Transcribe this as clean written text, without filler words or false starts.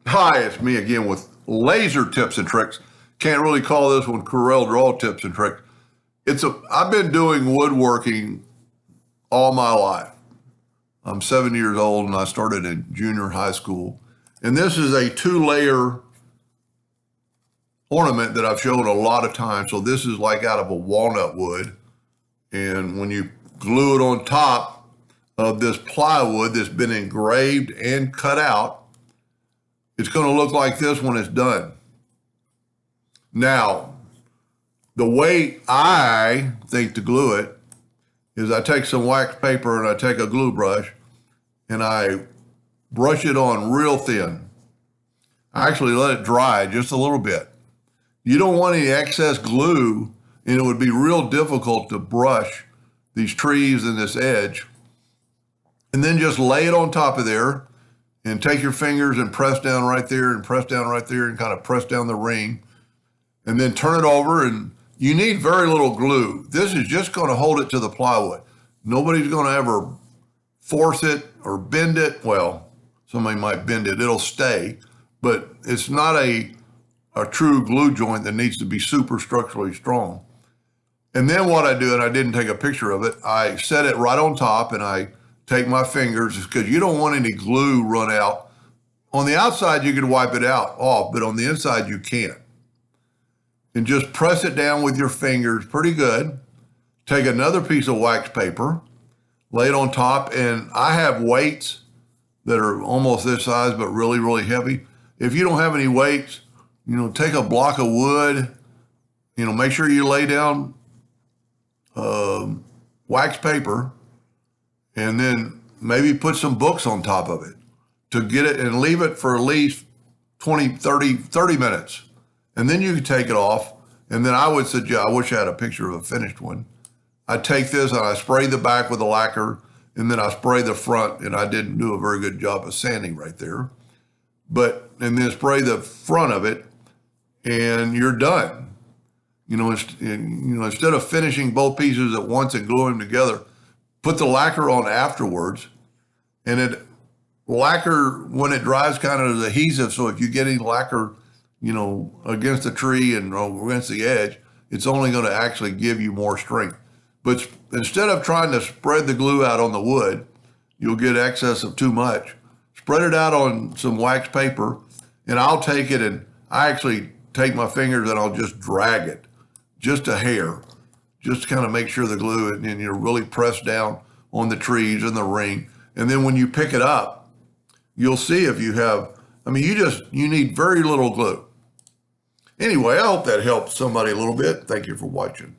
Hi, it's me again with laser tips and tricks. Can't really call this one Corel Draw tips and tricks. I've been doing woodworking all my life. I'm 7 years old and I started in junior high school. And this is a 2-layer ornament that I've shown a lot of times. So this is like out of a walnut wood. And when you glue it on top of this plywood that's been engraved and cut out, it's going to look like this when it's done. Now, the way I think to glue it is I take some wax paper and I take a glue brush and I brush it on real thin. I actually let it dry just a little bit. You don't want any excess glue, and it would be real difficult to brush these trees and this edge. And then just lay it on top of there and take your fingers and press down right there and press down right there and kind of press down the ring. And then turn it over, and you need very little glue. This is just going to hold it to the plywood. Nobody's going to ever force it or bend it. Well, somebody might bend it. It'll stay. But it's not a true glue joint that needs to be super structurally strong. And then what I do, and I didn't take a picture of it, I set it right on top and I take my fingers, because you don't want any glue run out. On the outside, you can wipe it off, but on the inside, you can't. And just press it down with your fingers pretty good. Take another piece of wax paper, lay it on top, and I have weights that are almost this size, but really, really heavy. If you don't have any weights, take a block of wood, make sure you lay down wax paper, and then maybe put some books on top of it to get it, and leave it for at least 20, 30 minutes. And then you can take it off. And then I would suggest, I wish I had a picture of a finished one. I take this and I spray the back with a lacquer, and then I spray the front, and I didn't do a very good job of sanding right there. And then spray the front of it, and you're done. Instead of finishing both pieces at once and gluing them together, put the lacquer on afterwards. And lacquer, when it dries, kind of is adhesive. So if you get any lacquer, against the tree and against the edge, it's only going to actually give you more strength. But instead of trying to spread the glue out on the wood, you'll get excess of too much. Spread it out on some wax paper, and I'll take it, and I actually take my fingers and I'll just drag it, just a hair, just to kind of make sure the glue, and you're really pressed down on the trees and the ring. And then when you pick it up, you'll see if you have, you need very little glue. Anyway, I hope that helped somebody a little bit. Thank you for watching.